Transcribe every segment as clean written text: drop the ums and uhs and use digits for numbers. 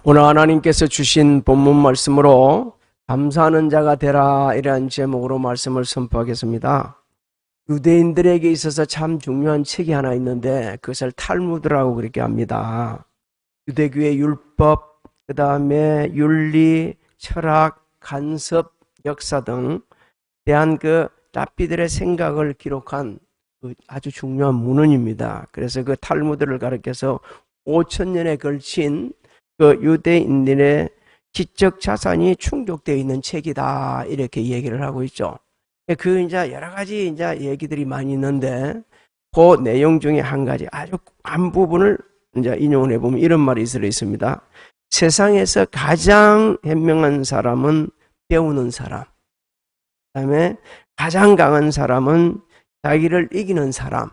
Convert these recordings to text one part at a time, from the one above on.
오늘 하나님께서 주신 본문 말씀으로 감사하는 자가 되라 이라는 제목으로 말씀을 선포하겠습니다. 유대인들에게 있어서 참 중요한 책이 하나 있는데 그것을 탈무드라고 그렇게 합니다. 유대교의 율법, 그 다음에 윤리, 철학, 간섭, 역사 등 대한 그 랍비들의 생각을 기록한 아주 중요한 문헌입니다. 그래서 그 탈무드를 가리켜서 5,000년에 걸친 그 유대인들의 지적 자산이 충족되어 있는 책이다 이렇게 얘기를 하고 있죠. 그 이제 여러 가지 이제 얘기들이 많이 있는데 그 내용 중에 한 가지 아주 한 부분을 이제 인용을 해보면 이런 말이 들어 있습니다. 세상에서 가장 현명한 사람은 배우는 사람. 그다음에 가장 강한 사람은 자기를 이기는 사람.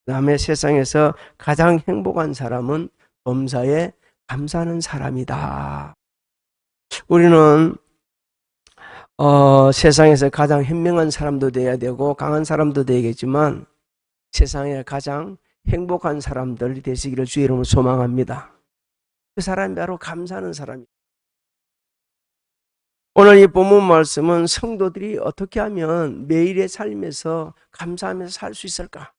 그다음에 세상에서 가장 행복한 사람은 범사에 감사하는 사람이다. 우리는 세상에서 가장 현명한 사람도 돼야 되고 강한 사람도 되겠지만 세상에 가장 행복한 사람들이 되시기를 주의 이름으로 소망합니다. 그 사람이 바로 감사하는 사람입니다. 오늘 이 본문 말씀은 성도들이 어떻게 하면 매일의 삶에서 감사하면서 살 수 있을까?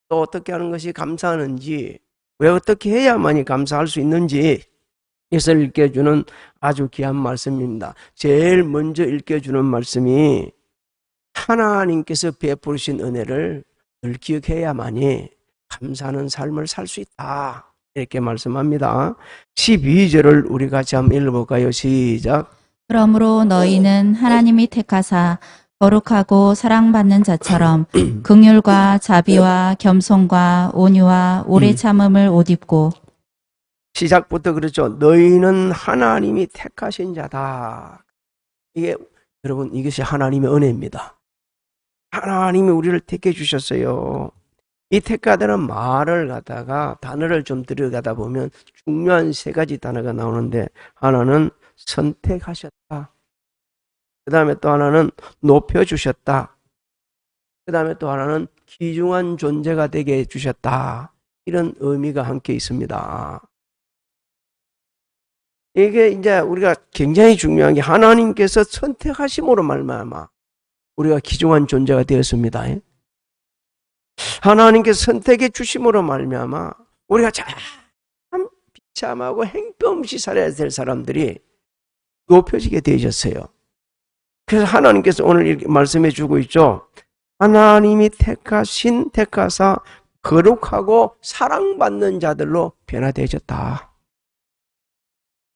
또 어떻게 하는 것이 감사하는지, 왜 어떻게 해야만이 감사할 수 있는지 이것을 읽혀주는 아주 귀한 말씀입니다. 제일 먼저 읽혀주는 말씀이 하나님께서 베푸신 은혜를 늘 기억해야만이 감사하는 삶을 살 수 있다 이렇게 말씀합니다. 12절을 우리 같이 한번 읽어볼까요? 시작. 그러므로 너희는 하나님이 택하사 거룩하고 사랑받는 자처럼 긍휼과 자비와 겸손과 온유와 오래 참음을 옷 입고. 시작부터 그렇죠. 너희는 하나님이 택하신 자다. 이게 여러분 이것이 하나님의 은혜입니다. 하나님이 우리를 택해 주셨어요. 이 택하다는 말을 갖다가 단어를 좀 들여가다 보면 중요한 세 가지 단어가 나오는데 하나는 선택하셨다. 그 다음에 또 하나는 높여주셨다. 그 다음에 또 하나는 귀중한 존재가 되게 해주셨다. 이런 의미가 함께 있습니다. 이게 이제 우리가 굉장히 중요한 게 하나님께서 선택하심으로 말미암아 우리가 귀중한 존재가 되었습니다. 하나님께서 선택해 주심으로 말미암아 우리가 참 비참하고 행편없이 살아야 될 사람들이 높여지게 되셨어요. 그래서 하나님께서 오늘 이렇게 말씀해 주고 있죠. 하나님이 택하사 거룩하고 사랑받는 자들로 변화되셨다.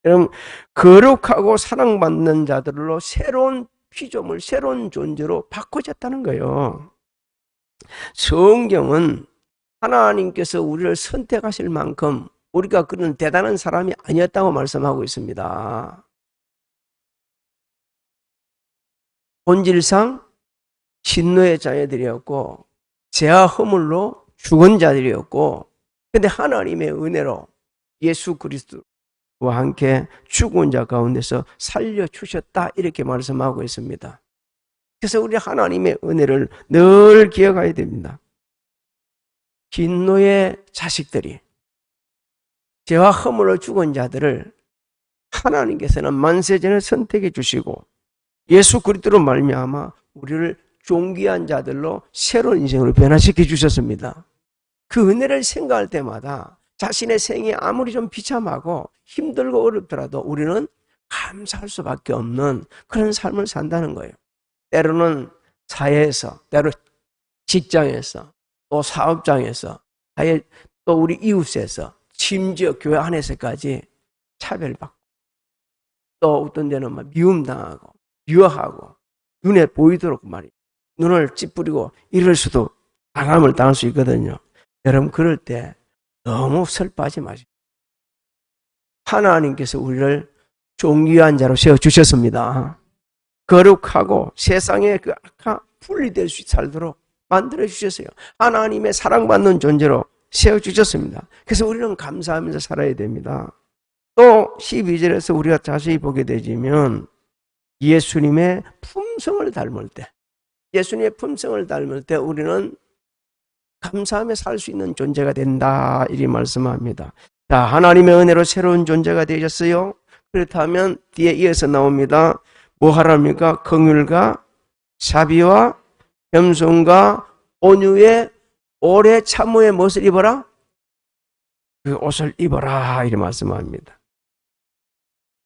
여러분, 거룩하고 사랑받는 자들로 새로운 피조물, 새로운 존재로 바꿔졌다는 거예요. 성경은 하나님께서 우리를 선택하실 만큼 우리가 그런 대단한 사람이 아니었다고 말씀하고 있습니다. 본질상 진노의 자녀들이었고 죄와 허물로 죽은 자들이었고 그런데 하나님의 은혜로 예수 그리스도와 함께 죽은 자 가운데서 살려주셨다 이렇게 말씀하고 있습니다. 그래서 우리 하나님의 은혜를 늘 기억해야 됩니다. 진노의 자식들이 죄와 허물로 죽은 자들을 하나님께서는 만세전에 선택해 주시고 예수 그리스도로 말미암아 우리를 존귀한 자들로 새로운 인생으로 변화시켜 주셨습니다. 그 은혜를 생각할 때마다 자신의 생이 아무리 좀 비참하고 힘들고 어렵더라도 우리는 감사할 수밖에 없는 그런 삶을 산다는 거예요. 때로는 사회에서, 때로 직장에서, 또 사업장에서, 또 우리 이웃에서, 심지어 교회 안에서까지 차별받고 또 어떤 데는 막 미움당하고 유혹하고 눈에 보이도록 말이에요. 눈을 찌푸리고 이럴 수도 강함을 당할 수 있거든요. 여러분 그럴 때 너무 슬퍼하지 마시고 하나님께서 우리를 존귀한 자로 세워주셨습니다. 거룩하고 세상에 그 악한 분리될 수 살도록 만들어주셨어요. 하나님의 사랑받는 존재로 세워주셨습니다. 그래서 우리는 감사하면서 살아야 됩니다. 또 12절에서 우리가 자세히 보게 되지만 예수님의 품성을 닮을 때, 예수님의 품성을 닮을 때 우리는 감사하며 살 수 있는 존재가 된다 이렇게 말씀합니다. 자, 하나님의 은혜로 새로운 존재가 되셨어요. 그렇다면 뒤에 이어서 나옵니다. 뭐 하랍니까? 긍휼과 자비와 겸손과 온유의 오래 참음의 무엇을 입어라? 그 옷을 입어라 이렇게 말씀합니다.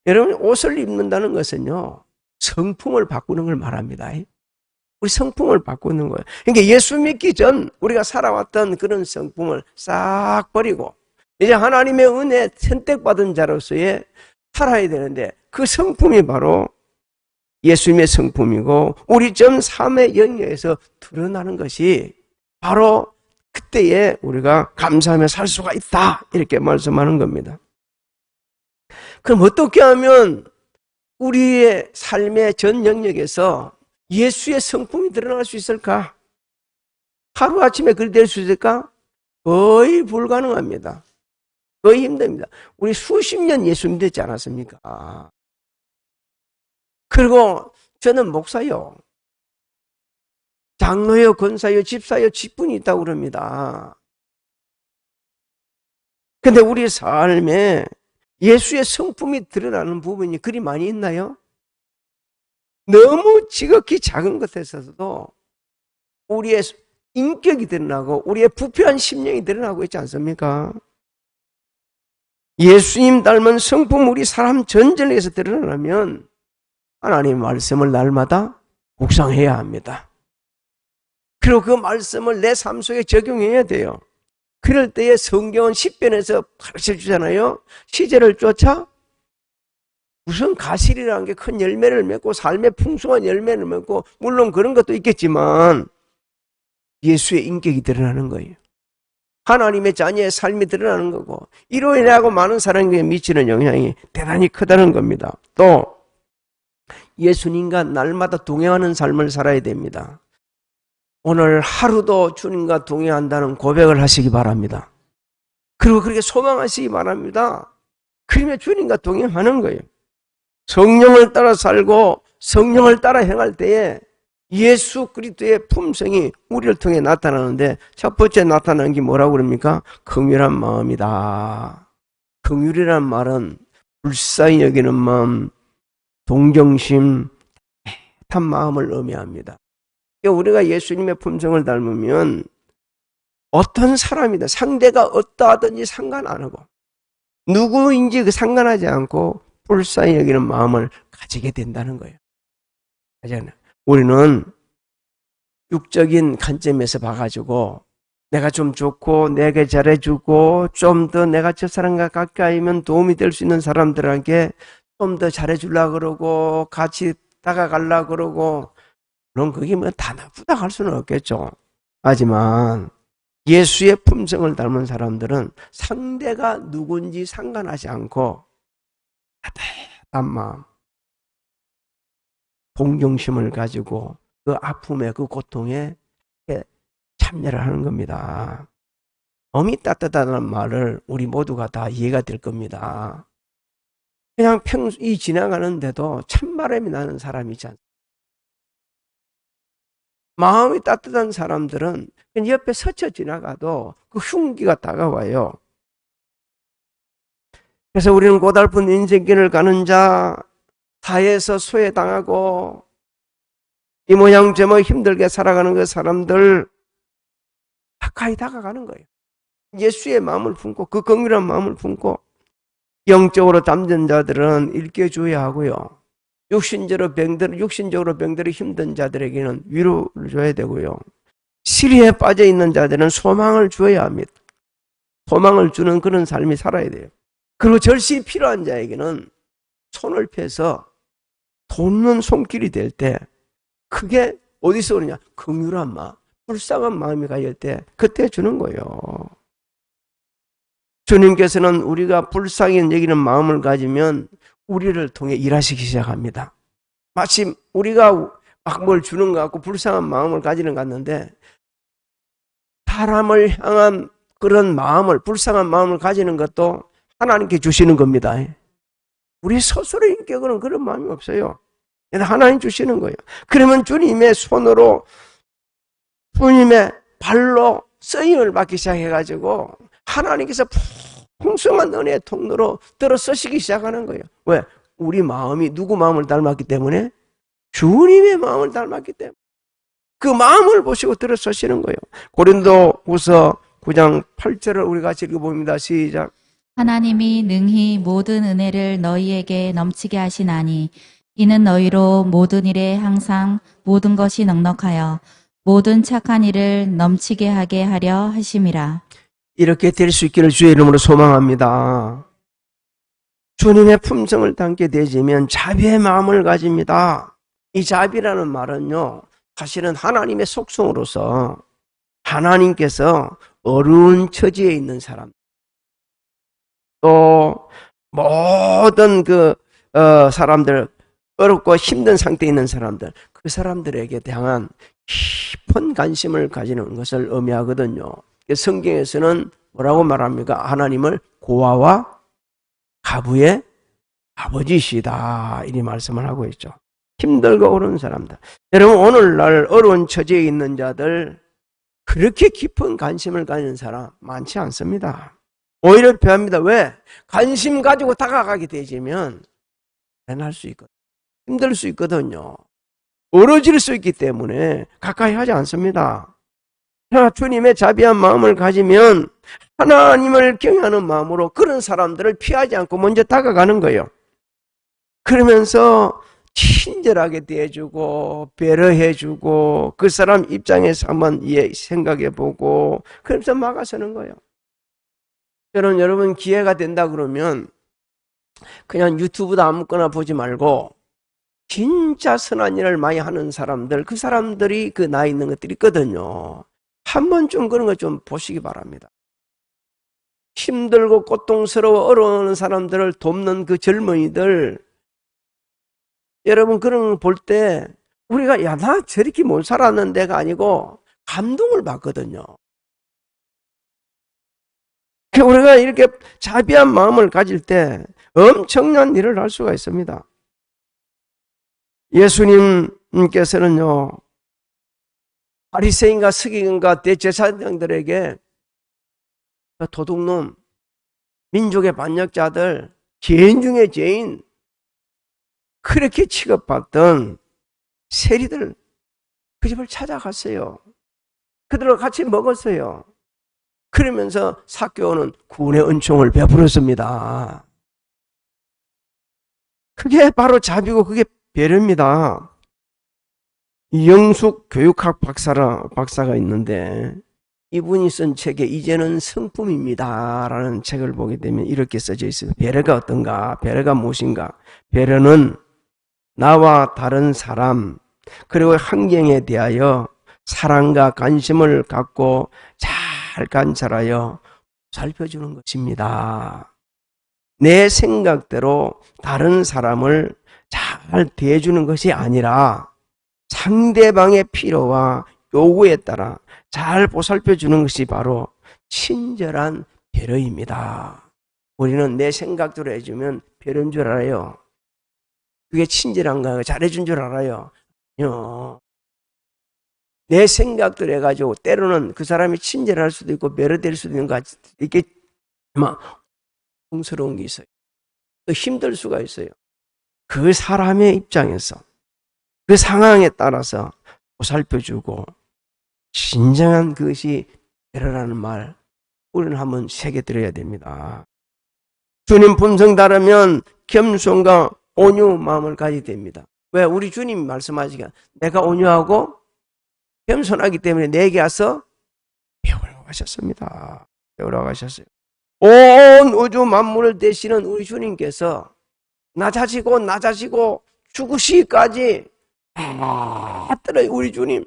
여러분, 옷을 입는다는 것은요, 성품을 바꾸는 걸 말합니다. 우리 성품을 바꾸는 거예요. 그러니까 예수 믿기 전 우리가 살아왔던 그런 성품을 싹 버리고 이제 하나님의 은혜 선택받은 자로서의 살아야 되는데, 그 성품이 바로 예수님의 성품이고 우리 전 삶의 영역에서 드러나는 것이 바로 그때에 우리가 감사하며 살 수가 있다, 이렇게 말씀하는 겁니다. 그럼 어떻게 하면 우리의 삶의 전 영역에서 예수의 성품이 드러날 수 있을까? 하루아침에 그리 될 수 있을까? 거의 불가능합니다. 거의 힘듭니다. 우리 수십 년 예수 믿지 않았습니까? 그리고 저는 목사요, 장로요, 권사요, 집사요, 직분이 있다고 그럽니다. 근데 우리 삶에 예수의 성품이 드러나는 부분이 그리 많이 있나요? 너무 지극히 작은 것에서도 우리의 인격이 드러나고 우리의 부패한 심령이 드러나고 있지 않습니까? 예수님 닮은 성품 우리 사람 전전에서 드러나면 하나님의 말씀을 날마다 묵상해야 합니다. 그리고 그 말씀을 내 삶 속에 적용해야 돼요. 그럴 때에 성경은 시편에서 가르쳐 주잖아요. 시절을 쫓아 무슨 가실이라는 게 큰 열매를 맺고 삶의 풍성한 열매를 맺고, 물론 그런 것도 있겠지만 예수의 인격이 드러나는 거예요. 하나님의 자녀의 삶이 드러나는 거고, 이로 인해 많은 사람에게 미치는 영향이 대단히 크다는 겁니다. 또 예수님과 날마다 동행하는 삶을 살아야 됩니다. 오늘 하루도 주님과 동행한다는 고백을 하시기 바랍니다. 그리고 그렇게 소망하시기 바랍니다. 그러면 주님과 동행하는 거예요. 성령을 따라 살고 성령을 따라 행할 때에 예수 그리스도의 품성이 우리를 통해 나타나는데, 첫 번째 나타나는 게 뭐라고 그럽니까? 긍휼한 마음이다. 긍휼이란 말은 불쌍히 여기는 마음, 동정심, 따뜻한 마음을 의미합니다. 우리가 예수님의 품성을 닮으면 어떤 사람이든 상대가 어떠하든지 상관 안 하고 누구인지 상관하지 않고 불쌍히 여기는 마음을 가지게 된다는 거예요. 우리는 육적인 관점에서 봐가지고 내가 좀 좋고 내게 잘해주고 좀 더 내가 저 사람과 가까이면 도움이 될 수 있는 사람들에게 좀 더 잘해주려고 그러고 같이 다가가려고 그러고, 물론 그게 뭐 다 나쁘다 할 수는 없겠죠. 하지만 예수의 품성을 닮은 사람들은 상대가 누군지 상관하지 않고 따뜻한 마음, 동정심을 가지고 그 아픔에 그 고통에 참여를 하는 겁니다. 엄이 따뜻하다는 말을 우리 모두가 다 이해가 될 겁니다. 그냥 평소에 지나가는데도 찬바람이 나는 사람이 있지 않습니까? 마음이 따뜻한 사람들은 옆에 스쳐 지나가도 그 흉기가 다가와요. 그래서 우리는 고달픈 인생길을 가는 자, 사회에서 소외당하고 이 모양 저 모양 힘들게 살아가는 그 사람들 가까이 다가가는 거예요. 예수의 마음을 품고 그 긍휼한 마음을 품고, 영적으로 잠든 자들은 일깨줘야 하고요. 육신적으로 병들어 힘든 자들에게는 위로를 줘야 되고요. 시리에 빠져 있는 자들은 소망을 주어야 합니다. 소망을 주는 그런 삶이 살아야 돼요. 그리고 절실히 필요한 자에게는 손을 펴서 돕는 손길이 될 때, 그게 어디서 오느냐? 긍휼한 마음, 불쌍한 마음이 가질 때 그때 주는 거예요. 주님께서는 우리가 불쌍히 여기는 마음을 가지면 우리를 통해 일하시기 시작합니다. 마치 우리가 막 뭘 주는 것 같고 불쌍한 마음을 가지는 것 같는데, 사람을 향한 그런 마음을, 불쌍한 마음을 가지는 것도 하나님께 주시는 겁니다. 우리 스스로의 인격으로는 그런 마음이 없어요. 하나님 주시는 거예요. 그러면 주님의 손으로, 주님의 발로 쓰임을 받기 시작해가지고 하나님께서 푹 풍성한 은혜의 통로로 들어서시기 시작하는 거예요. 왜? 우리 마음이 누구 마음을 닮았기 때문에? 주님의 마음을 닮았기 때문에. 그 마음을 보시고 들어서시는 거예요. 고린도후서 9장 8절을 우리 같이 읽어봅니다. 시작. 하나님이 능히 모든 은혜를 너희에게 넘치게 하시나니 이는 너희로 모든 일에 항상 모든 것이 넉넉하여 모든 착한 일을 넘치게 하게 하려 하심이라. 이렇게 될 수 있기를 주의 이름으로 소망합니다. 주님의 품성을 담게 되지면 자비의 마음을 가집니다. 이 자비라는 말은요, 사실은 하나님의 속성으로서 하나님께서 어려운 처지에 있는 사람, 또 모든 사람들, 어렵고 힘든 상태에 있는 사람들, 그 사람들에게 대한 깊은 관심을 가지는 것을 의미하거든요. 성경에서는 뭐라고 말합니까? 하나님을 고아와 가부의 아버지시다, 이리 말씀을 하고 있죠. 힘들고 어려운 사람들, 여러분 오늘날 어려운 처지에 있는 자들 그렇게 깊은 관심을 가지는 사람 많지 않습니다. 오히려 배합니다. 왜? 관심 가지고 다가가게 되지면 변할 수 있거든요. 힘들 수 있거든요. 멀어질 수 있기 때문에 가까이 하지 않습니다. 주님의 자비한 마음을 가지면 하나님을 경외하는 마음으로 그런 사람들을 피하지 않고 먼저 다가가는 거예요. 그러면서 친절하게 대해주고 배려해주고 그 사람 입장에서 한번 생각해보고 그러면서 막아서는 거예요. 저는 여러분 기회가 된다 그러면 그냥 유튜브도 아무거나 보지 말고 진짜 선한 일을 많이 하는 사람들, 그 사람들이 그 나이 있는 것들이 있거든요. 한 번쯤 그런 거 좀 보시기 바랍니다. 힘들고 고통스러워 어려운 사람들을 돕는 그 젊은이들, 여러분 그런 거 볼 때 우리가 야, 나 저렇게 못 살았는데가 아니고 감동을 받거든요. 우리가 이렇게 자비한 마음을 가질 때 엄청난 일을 할 수가 있습니다. 예수님께서는요, 바리새인과 서기관과 대제사장들에게 도둑놈, 민족의 반역자들, 죄인 중에 죄인, 그렇게 취급받던 세리들, 그 집을 찾아갔어요. 그들과 같이 먹었어요. 그러면서 삭개오는 구원의 은총을 베풀었습니다. 그게 바로 자비고 그게 배려입니다. 영숙 교육학 박사가 있는데 이분이 쓴 책에 이제는 성품입니다 라는 책을 보게 되면 이렇게 써져 있어요. 배려가 어떤가? 배려가 무엇인가? 배려는 나와 다른 사람 그리고 환경에 대하여 사랑과 관심을 갖고 잘 관찰하여 살펴주는 것입니다. 내 생각대로 다른 사람을 잘 대해주는 것이 아니라 상대방의 필요와 요구에 따라 잘 보살펴주는 것이 바로 친절한 배려입니다. 우리는 내 생각대로 해주면 배려인 줄 알아요. 그게 친절한가? 잘해준 줄 알아요. 내 생각대로 해가지고 때로는 그 사람이 친절할 수도 있고 배려될 수도 있는 것 같이 이렇게 막 홍스러운 게 있어요. 또 힘들 수가 있어요. 그 사람의 입장에서 그 상황에 따라서 보살펴주고 진정한 그것이 배려라는 말 우리는 한번 새겨들어야 됩니다. 주님 품성 따르면 겸손과 온유 마음을 가지게 됩니다. 왜? 우리 주님이 말씀하시기에 내가 온유하고 겸손하기 때문에 내게 와서 배우라고 하셨습니다. 배우라고 하셨어요. 온 우주 만물을 대신은 우리 주님께서 낮아지고 죽으시기까지 다 떨어요. 우리 주님.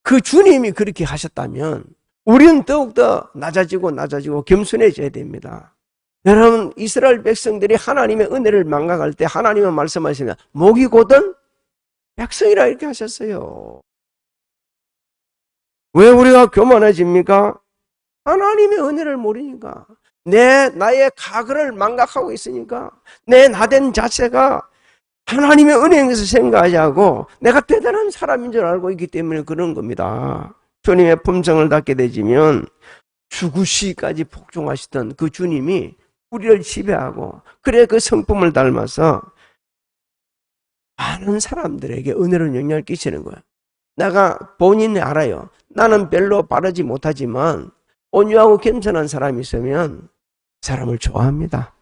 그 주님이 그렇게 하셨다면 우리는 더욱더 낮아지고 겸손해져야 됩니다. 여러분 이스라엘 백성들이 하나님의 은혜를 망각할 때 하나님은 말씀하시면 목이 곧은 백성이라 이렇게 하셨어요. 왜 우리가 교만해집니까? 하나님의 은혜를 모르니까. 나의 과거를 망각하고 있으니까. 내 나된 자체가 하나님의 은혜에서 생각하지 않고 내가 대단한 사람인 줄 알고 있기 때문에 그런 겁니다. 주님의 품성을 닫게 되지면 죽으시까지 복종하시던 그 주님이 우리를 지배하고, 그래 그 성품을 닮아서 많은 사람들에게 은혜로운 영향을 끼치는 거야. 내가 본인이 알아요. 나는 별로 바르지 못하지만 온유하고 겸손한 사람이 있으면 사람을 좋아합니다.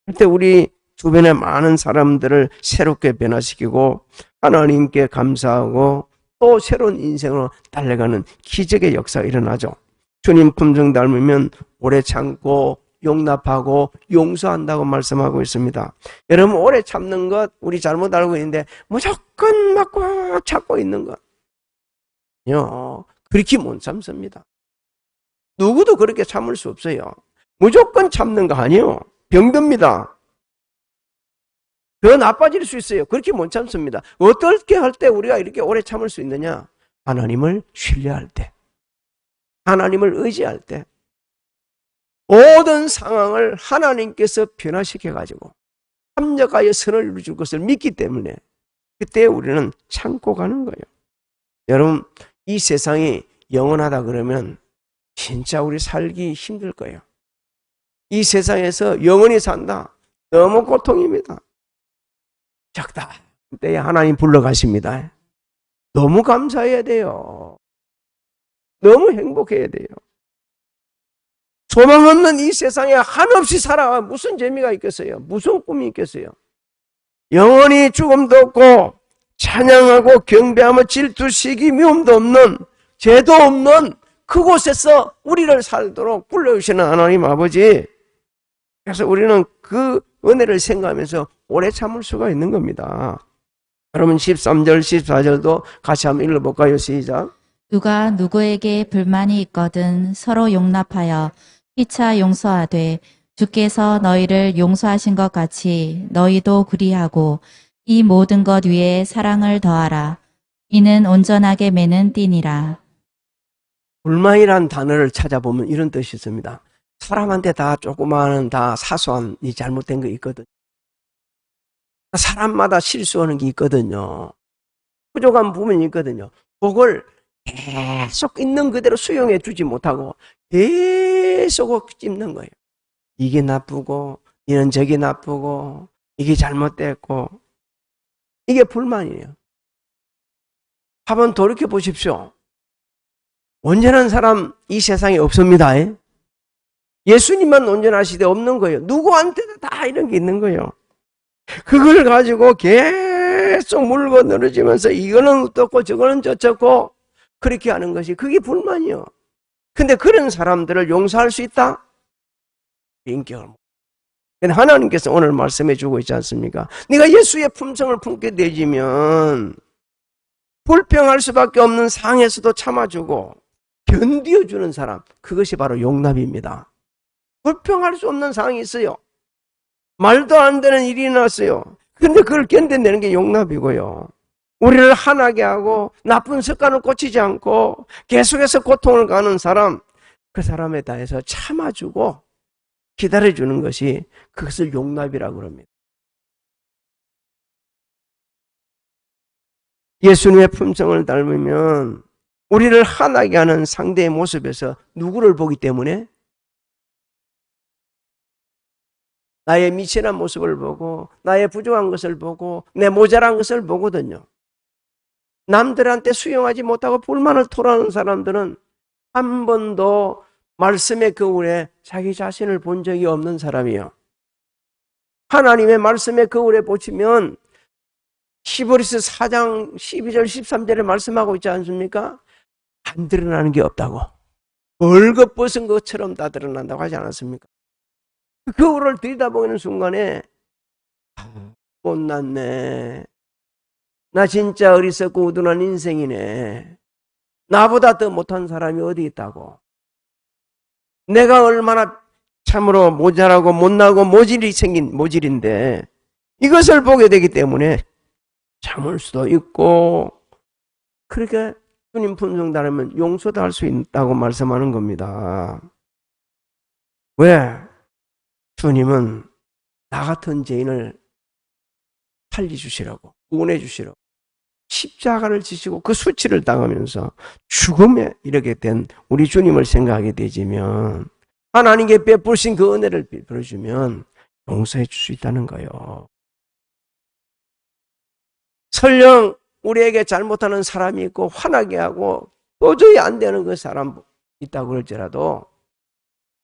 그때 우리 주변에 많은 사람들을 새롭게 변화시키고 하나님께 감사하고 또 새로운 인생으로 달려가는 기적의 역사가 일어나죠. 주님 품성 닮으면 오래 참고 용납하고 용서한다고 말씀하고 있습니다. 여러분, 오래 참는 것 우리 잘못 알고 있는데 무조건 막 꽉 참고 있는 것요, 그렇게 못 참습니다. 누구도 그렇게 참을 수 없어요. 무조건 참는 거 아니에요. 병듭니다. 더 나빠질 수 있어요. 그렇게 못 참습니다. 어떻게 할 때 우리가 이렇게 오래 참을 수 있느냐? 하나님을 신뢰할 때, 하나님을 의지할 때, 모든 상황을 하나님께서 변화시켜가지고 합력하여 선을 이루어줄 것을 믿기 때문에 그때 우리는 참고 가는 거예요. 여러분, 이 세상이 영원하다 그러면 진짜 우리 살기 힘들 거예요. 이 세상에서 영원히 산다. 너무 고통입니다. 적다 때에 하나님 불러가십니다. 너무 감사해야 돼요. 너무 행복해야 돼요. 소망 없는 이 세상에 한없이 살아가 무슨 재미가 있겠어요? 무슨 꿈이 있겠어요? 영원히 죽음도 없고 찬양하고 경배하며 질투, 시기, 미움도 없는, 죄도 없는 그곳에서 우리를 살도록 불러주시는 하나님 아버지. 그래서 우리는 그 은혜를 생각하면서 오래 참을 수가 있는 겁니다. 여러분 13절, 14절도 같이 한번 읽어볼까요? 시작. 누가 누구에게 불만이 있거든 서로 용납하여 피차 용서하되 주께서 너희를 용서하신 것 같이 너희도 그리하고 이 모든 것 위에 사랑을 더하라. 이는 온전하게 매는 띠니라. 불만이란 단어를 찾아보면 이런 뜻이 있습니다. 사람한테 다 조그마한 다 사소한 이 잘못된 거 있거든. 사람마다 실수하는 게 있거든요. 부족한 부분이 있거든요. 그걸 계속 있는 그대로 수용해 주지 못하고 계속 찝는 거예요. 이게 나쁘고 이는 저게 나쁘고 이게 잘못됐고 이게 불만이에요. 한번 돌이켜 보십시오. 온전한 사람 이 세상에 없습니다. 예수님만 온전하시되 없는 거예요. 누구한테도 다 이런 게 있는 거예요. 그걸 가지고 계속 물고 늘어지면서 이거는 어떻고 저거는 저쩌고 그렇게 하는 것이 그게 불만이요. 근데 그런 사람들을 용서할 수 있다? 인격을. 근데 하나님께서 오늘 말씀해 주고 있지 않습니까? 네가 예수의 품성을 품게 되지면 불평할 수밖에 없는 상에서도 참아주고 견디어주는 사람, 그것이 바로 용납입니다. 불평할 수 없는 상황이 있어요. 말도 안 되는 일이 났어요. 근데 그걸 견뎌내는 게 용납이고요. 우리를 화나게 하고 나쁜 습관을 고치지 않고 계속해서 고통을 가는 사람, 그 사람에 대해서 참아주고 기다려주는 것이 그것을 용납이라고 합니다. 예수님의 품성을 닮으면 우리를 화나게 하는 상대의 모습에서 누구를 보기 때문에? 나의 미천한 모습을 보고 나의 부족한 것을 보고 내 모자란 것을 보거든요. 남들한테 수용하지 못하고 불만을 토로하는 사람들은 한 번도 말씀의 거울에 자기 자신을 본 적이 없는 사람이에요. 하나님의 말씀의 거울에 보시면 히브리서 4장 12절 13절에 말씀하고 있지 않습니까? 안 드러나는 게 없다고. 벌거벗은 것처럼 다 드러난다고 하지 않았습니까? 그 거울을 들여다보는 순간에 못났네. 나 진짜 어리석고 우둔한 인생이네. 나보다 더 못한 사람이 어디 있다고. 내가 얼마나 참으로 모자라고 못나고 모질이 생긴 모질인데 이것을 보게 되기 때문에 참을 수도 있고 그렇게 주님 품성 따르면 용서도 할 수 있다고 말씀하는 겁니다. 왜? 주님은 나 같은 죄인을 살려주시라고, 구원해 주시라고, 십자가를 지시고 그 수치를 당하면서 죽음에 이르게 된 우리 주님을 생각하게 되지면 하나님께 베푸신 그 은혜를 베풀어주면 용서해 줄 수 있다는 거예요. 설령 우리에게 잘못하는 사람이 있고 화나게 하고 도저히 안 되는 그 사람 있다고 그럴지라도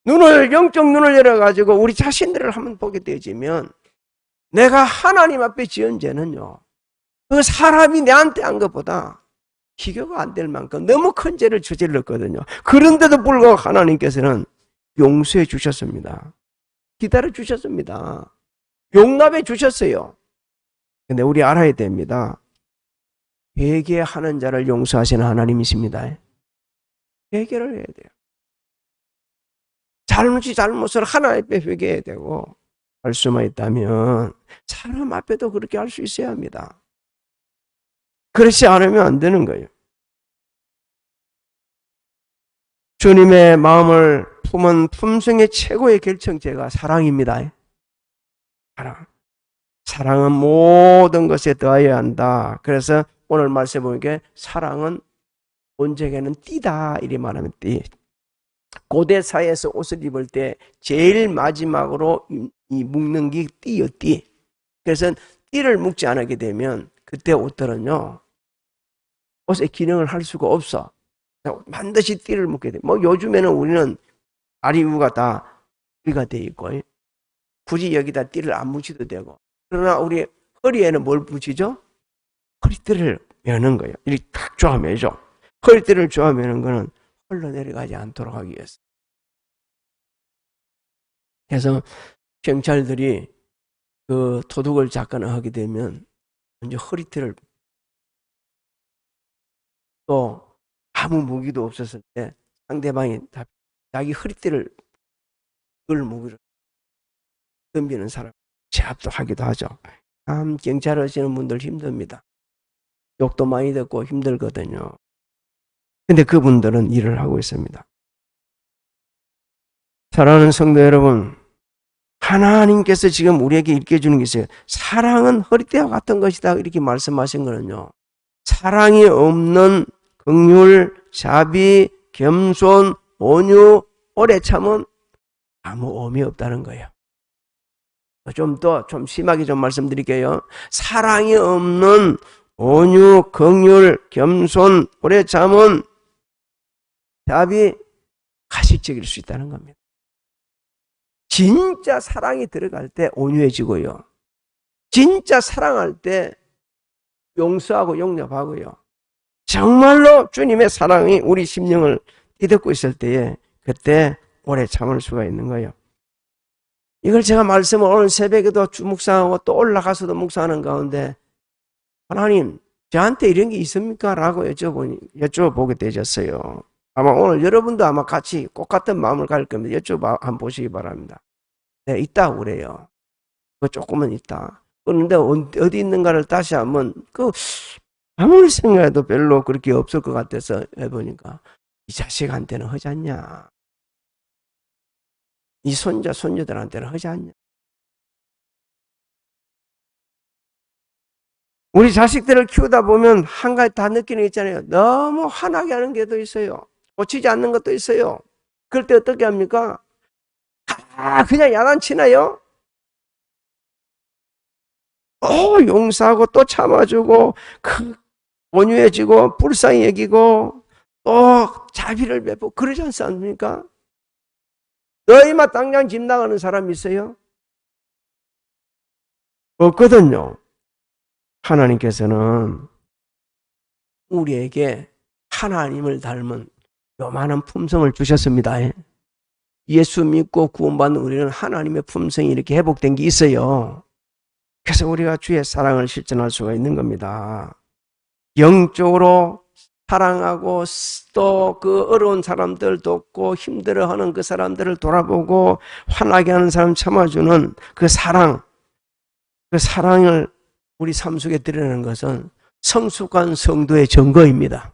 영적 눈을 열어가지고 우리 자신들을 한번 보게 되어지면 내가 하나님 앞에 지은 죄는요, 그 사람이 내한테 한 것보다 비교가 안 될 만큼 너무 큰 죄를 저질렀거든요. 그런데도 불구하고 하나님께서는 용서해 주셨습니다. 기다려 주셨습니다. 용납해 주셨어요. 근데 우리 알아야 됩니다. 회개하는 자를 용서하시는 하나님이십니다. 회개를 해야 돼요. 잘못을 하나님 앞에 회개해야 되고 할 수만 있다면 사람 앞에도 그렇게 할 수 있어야 합니다. 그렇지 않으면 안 되는 거예요. 주님의 마음을 품은 품성의 최고의 결정체가 사랑입니다. 사랑. 사랑은 모든 것에 더하여야 한다. 그래서 오늘 말씀해 보니까 사랑은 본적에는 띠다 이리 말하면 띠. 고대 사회에서 옷을 입을 때 제일 마지막으로 이 묶는 게 띠요, 띠. 그래서 띠를 묶지 않게 되면 그때 옷들은요, 옷의 기능을 할 수가 없어. 반드시 띠를 묶게 돼. 뭐 요즘에는 우리는 아리우가 다 띠가 돼 있고, 굳이 여기다 띠를 안 붙여도 되고. 그러나 우리 허리에는 뭘 붙이죠? 허리띠를 매는 거예요. 이렇게 탁 조아매죠. 허리띠를 조아매는 거는 흘러내려가지 않도록 하기 위해서. 그래서 경찰들이 그 도둑을 잡거나 하게 되면 먼저 허리띠를, 또 아무 무기도 없었을 때 상대방이 다 자기 허리띠를 그걸 무기로 덤비는 사람 제압도 하기도 하죠. 참 경찰 하시는 분들 힘듭니다. 욕도 많이 듣고 힘들거든요. 근데 그분들은 일을 하고 있습니다. 사랑하는 성도 여러분, 하나님께서 지금 우리에게 일깨주는 게 있어요. 사랑은 허리띠와 같은 것이다 이렇게 말씀하신 거는요, 사랑이 없는 긍휼, 자비, 겸손, 온유, 오래 참은 아무 의미 없다는 거예요. 좀 심하게 좀 말씀드릴게요. 사랑이 없는 온유, 긍휼, 겸손, 오래 참은, 자비, 가식적일 수 있다는 겁니다. 진짜 사랑이 들어갈 때 온유해지고요. 진짜 사랑할 때 용서하고 용납하고요. 정말로 주님의 사랑이 우리 심령을 뒤덮고 있을 때에 그때 오래 참을 수가 있는 거예요. 이걸 제가 말씀을 오늘 새벽에도 묵상하고 또 올라가서도 묵상하는 가운데 하나님 저한테 이런 게 있습니까? 라고 여쭤보게 되셨어요. 아마 오늘 여러분도 아마 같이 똑같은 마음을 가질 겁니다. 한번 보시기 바랍니다. 네, 있다고 그래요. 조금은 있다. 그런데 어디 있는가를 다시 한번 아무리 생각해도 별로 그렇게 없을 것 같아서 해보니까 이 자식한테는 하지 않냐? 이 손자들한테는 하지 않냐? 우리 자식들을 키우다 보면 한 가지 다 느끼는 게 있잖아요. 너무 화나게 하는 게도 있어요. 고치지 않는 것도 있어요. 그럴 때 어떻게 합니까? 그냥 야단치나요? 용서하고 또 참아주고 온유해지고 불쌍히 여기고 또 자비를 베푸고 그러지 않습니까? 너희만 당장 집 나가는 사람 있어요? 없거든요. 하나님께서는 우리에게 하나님을 닮은 요만한 품성을 주셨습니다. 예수 믿고 구원받는 우리는 하나님의 품성이 이렇게 회복된 게 있어요. 그래서 우리가 주의 사랑을 실천할 수가 있는 겁니다. 영적으로 사랑하고 또 그 어려운 사람들 돕고 힘들어하는 그 사람들을 돌아보고 화나게 하는 사람 참아주는 그 사랑을 우리 삶 속에 드러내는 것은 성숙한 성도의 증거입니다.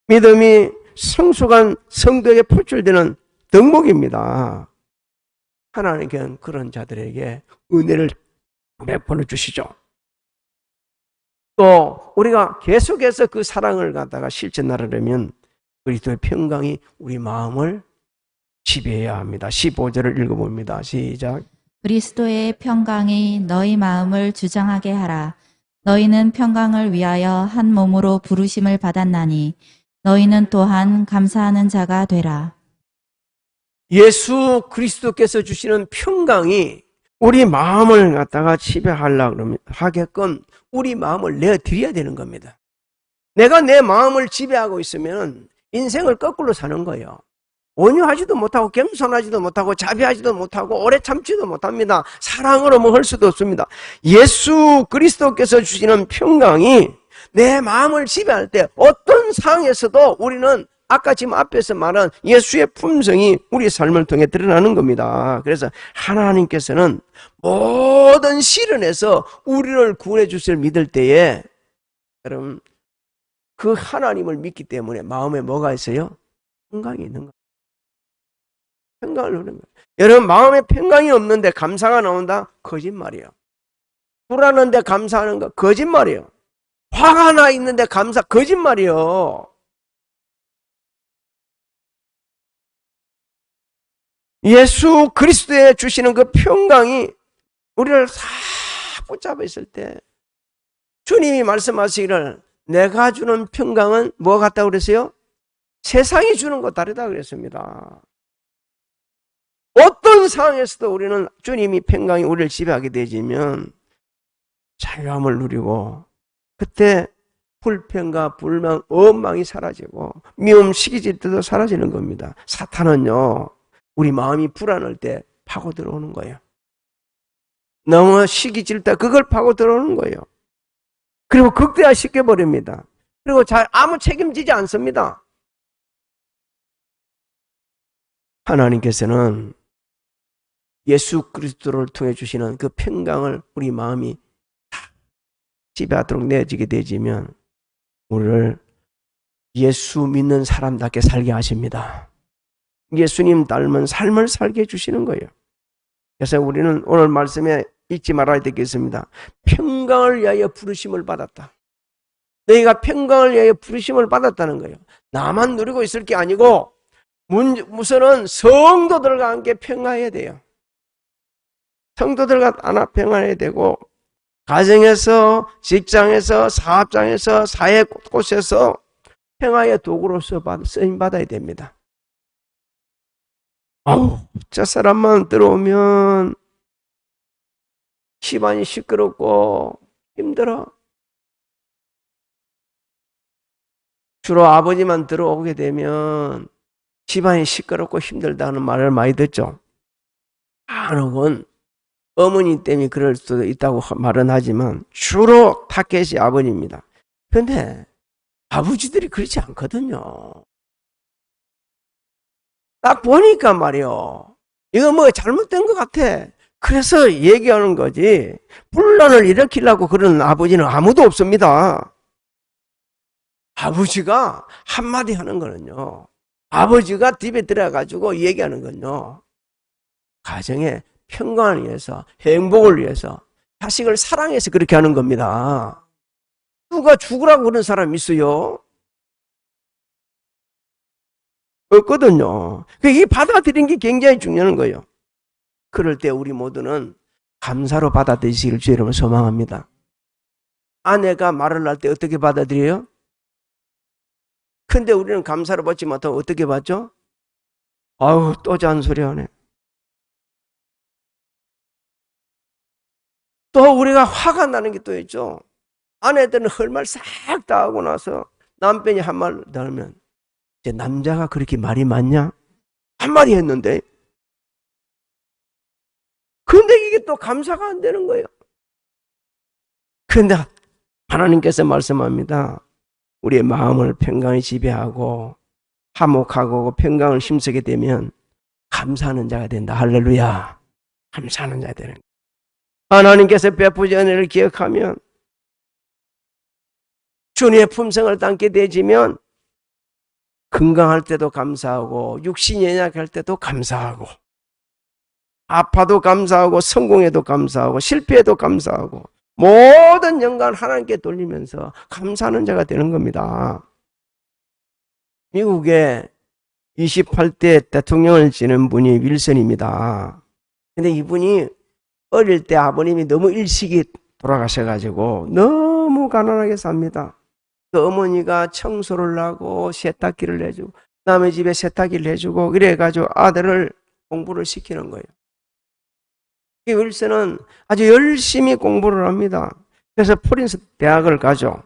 믿음이 성숙한 성도에게 표출되는 덕목입니다. 하나님께는 그런 자들에게 은혜를 베풀어 주시죠. 또 우리가 계속해서 그 사랑을 갖다가 실천하려면 그리스도의 평강이 우리 마음을 지배해야 합니다. 15절을 읽어봅니다. 시작. 그리스도의 평강이 너희 마음을 주장하게 하라. 너희는 평강을 위하여 한 몸으로 부르심을 받았나니 너희는 또한 감사하는 자가 되라. 예수 그리스도께서 주시는 평강이 우리 마음을 갖다가 하게끔 우리 마음을 내어드려야 되는 겁니다. 내가 내 마음을 지배하고 있으면 인생을 거꾸로 사는 거예요. 온유하지도 못하고 겸손하지도 못하고 자비하지도 못하고 오래 참지도 못합니다. 사랑으로 뭐 할 수도 없습니다. 예수 그리스도께서 주시는 평강이 내 마음을 지배할 때 어떤 상황에서도 우리는 아까 지금 앞에서 말한 예수의 품성이 우리 삶을 통해 드러나는 겁니다. 그래서 하나님께서는 모든 시련에서 우리를 구원해 주실 믿을 때에 여러분 그 하나님을 믿기 때문에 마음에 뭐가 있어요? 평강이 있는 거예요. 평강을 누리는 거예요. 여러분 마음에 평강이 없는데 감사가 나온다? 거짓말이에요. 불안한데 감사하는 거 거짓말이에요. 화가 나 있는데 감사 거짓말이에요. 예수 그리스도에 주시는 그 평강이 우리를 싹 붙잡아 있을 때 주님이 말씀하시기를 내가 주는 평강은 뭐 같다고 그랬어요? 세상이 주는 것 다르다 그랬습니다. 어떤 상황에서도 우리는 주님이 평강이 우리를 지배하게 되지면 자유함을 누리고 그때 불평과 불만, 원망이 사라지고 미움, 시기질 때도 사라지는 겁니다. 사탄은요 우리 마음이 불안할 때 파고 들어오는 거예요. 너무 시기질 때 그걸 파고 들어오는 거예요. 그리고 극대화시켜 버립니다. 그리고 잘 아무 책임지지 않습니다. 하나님께서는 예수 그리스도를 통해 주시는 그 평강을 우리 마음이 지배하도록 내어지게 되지면 우리를 예수 믿는 사람답게 살게 하십니다. 예수님 닮은 삶을 살게 해주시는 거예요. 그래서 우리는 오늘 말씀에 잊지 말아야 되겠습니다. 평강을 위하여 부르심을 받았다. 너희가 평강을 위하여 부르심을 받았다는 거예요. 나만 누리고 있을 게 아니고 우선은 성도들과 함께 평안해야 돼요. 성도들과 하나 평안해야 되고 가정에서, 직장에서, 사업장에서, 사회 곳곳에서 평화의 도구로서 쓰임받아야 됩니다. 저 사람만 들어오면 집안이 시끄럽고 힘들어. 주로 아버지만 들어오게 되면 집안이 시끄럽고 힘들다는 말을 많이 듣죠. 한옥은 어머니 때문에 그럴 수도 있다고 말은 하지만 주로 타겟이 아버지입니다. 그런데 아버지들이 그렇지 않거든요. 딱 보니까 말이요. 이거 뭐 잘못된 것 같아. 그래서 얘기하는 거지. 분란을 일으키려고 그러는 아버지는 아무도 없습니다. 아버지가 한마디 하는 거는요. 아버지가 집에 들어가가지고 얘기하는 건요. 가정의 평강을 위해서, 행복을 위해서, 자식을 사랑해서 그렇게 하는 겁니다. 누가 죽으라고 그러는 사람이 있어요? 없거든요. 이 받아들이는 게 굉장히 중요한 거예요. 그럴 때 우리 모두는 감사로 받아들이시길 주의 이름으로 소망합니다. 아내가 말을 할 때 어떻게 받아들여요? 근데 우리는 감사로 받지 못하고 어떻게 받죠? 아우, 또 잔소리 하네. 또 우리가 화가 나는 게 또 있죠. 아내들은 할 말 싹 다 하고 나서 남편이 한 말 더 하면 이제 남자가 그렇게 말이 많냐? 한마디 했는데. 근데 이게 또 감사가 안 되는 거예요. 그런데 하나님께서 말씀합니다. 우리의 마음을 평강이 지배하고 화목하고 평강을 힘쓰게 되면 감사하는 자가 된다. 할렐루야. 감사하는 자가 되는 거예요. 하나님께서 베푸신 은혜를 기억하면 주님의 품성을 담게 되지면 건강할 때도 감사하고 육신이 연약할 때도 감사하고 아파도 감사하고 성공해도 감사하고 실패해도 감사하고 모든 영광을 하나님께 돌리면서 감사하는 자가 되는 겁니다. 미국의 28대 대통령을 지낸 분이 윌슨입니다. 근데 이분이 어릴 때 아버님이 너무 일찍이 돌아가셔가지고 너무 가난하게 삽니다. 그 어머니가 청소를 하고 세탁기를 해주고 남의 집에 세탁기를 해주고 그래가지고 아들을 공부를 시키는 거예요. 이 윌슨은 아주 열심히 공부를 합니다. 그래서 프린스 대학을 가죠.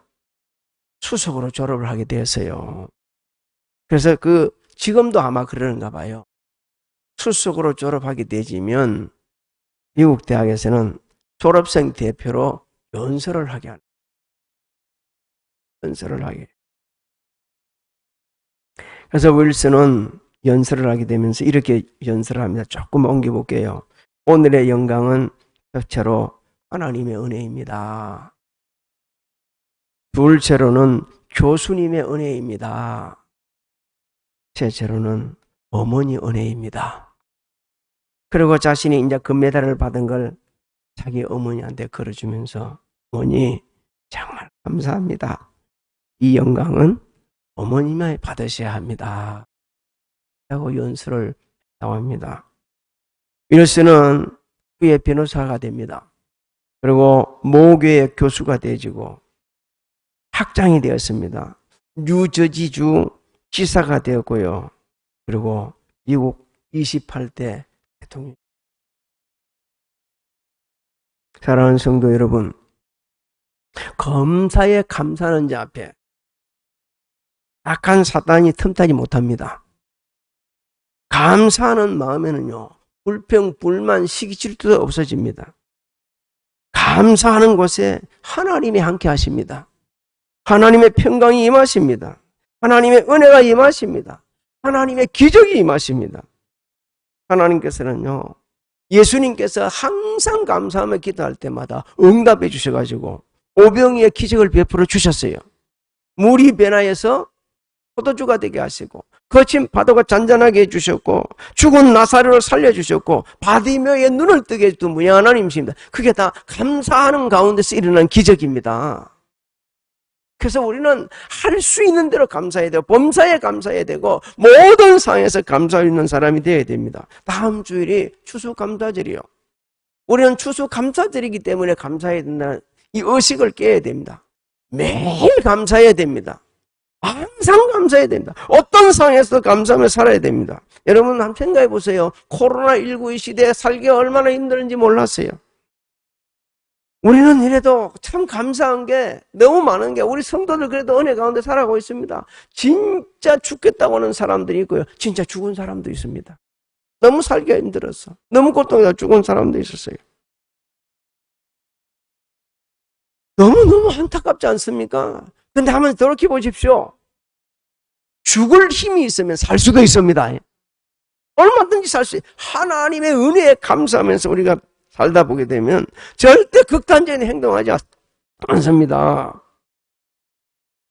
수석으로 졸업을 하게 되었어요. 그래서 지금도 아마 그러는가 봐요. 수석으로 졸업하게 되지면 미국 대학에서는 졸업생 대표로 연설을 하게 하는 연설을 하게. 그래서 윌슨은 연설을 하게 되면서 이렇게 연설을 합니다. 조금 옮겨볼게요. 오늘의 영광은 첫째로 하나님의 은혜입니다. 둘째로는 교수님의 은혜입니다. 셋째로는 어머니 은혜입니다. 그리고 자신이 이제 금메달을 받은 걸 자기 어머니한테 걸어주면서 어머니 정말 감사합니다. 이 영광은 어머님이 받으셔야 합니다. 라고 연설을 나옵니다. 윌슨은 후에 변호사가 됩니다. 그리고 모교의 교수가 되어지고 학장이 되었습니다. 뉴저지주 지사가 되었고요. 그리고 미국 28대 대통령. 사랑하는 성도 여러분, 검사에 감사하는 자 앞에 악한 사단이 틈타지 못합니다. 감사하는 마음에는요, 불평, 불만, 시기, 질투도 없어집니다. 감사하는 곳에 하나님이 함께 하십니다. 하나님의 평강이 임하십니다. 하나님의 은혜가 임하십니다. 하나님의 기적이 임하십니다. 하나님께서는요, 예수님께서 항상 감사하며 기도할 때마다 응답해 주셔가지고 오병이의 기적을 베풀어 주셨어요. 물이 변화해서 포도주가 되게 하시고 거친 파도가 잔잔하게 해주셨고 죽은 나사로를 살려주셨고 바디메오의 눈을 뜨게 해준 분이 하나님이십니다. 그게 다 감사하는 가운데서 일어난 기적입니다. 그래서 우리는 할 수 있는 대로 감사해야 되고 범사에 감사해야 되고 모든 상황에서 감사하는 사람이 되어야 됩니다. 다음 주일이 추수감사절이요. 우리는 추수감사절이기 때문에 감사해야 된다는 이 의식을 깨야 됩니다. 매일 감사해야 됩니다. 항상 감사해야 됩니다. 어떤 상황에서 감사하며 살아야 됩니다. 여러분 한번 생각해 보세요. 코로나19 이 시대에 살기가 얼마나 힘든지 몰랐어요. 우리는 이래도 참 감사한 게 너무 많은 게 우리 성도들 그래도 은혜 가운데 살아가고 있습니다. 진짜 죽겠다고 하는 사람들이 있고요. 진짜 죽은 사람도 있습니다. 너무 살기가 힘들었어. 너무 고통이다 죽은 사람도 있었어요. 너무너무 안타깝지 않습니까? 근데 한번 돌이켜 보십시오. 죽을 힘이 있으면 살 수도 있습니다. 얼마든지 살 수 있어요. 하나님의 은혜에 감사하면서 우리가 살다 보게 되면 절대 극단적인 행동하지 않습니다.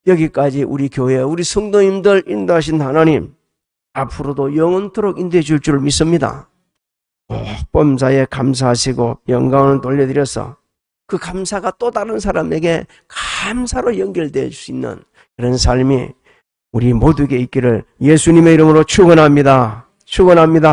여기까지 우리 교회, 우리 성도님들 인도하신 하나님 앞으로도 영원토록 인도해 줄 줄 믿습니다. 범사에 감사하시고 영광을 돌려드려서 그 감사가 또 다른 사람에게 감사로 연결될 수 있는 그런 삶이 우리 모두에게 있기를 예수님의 이름으로 축원합니다. 축원합니다.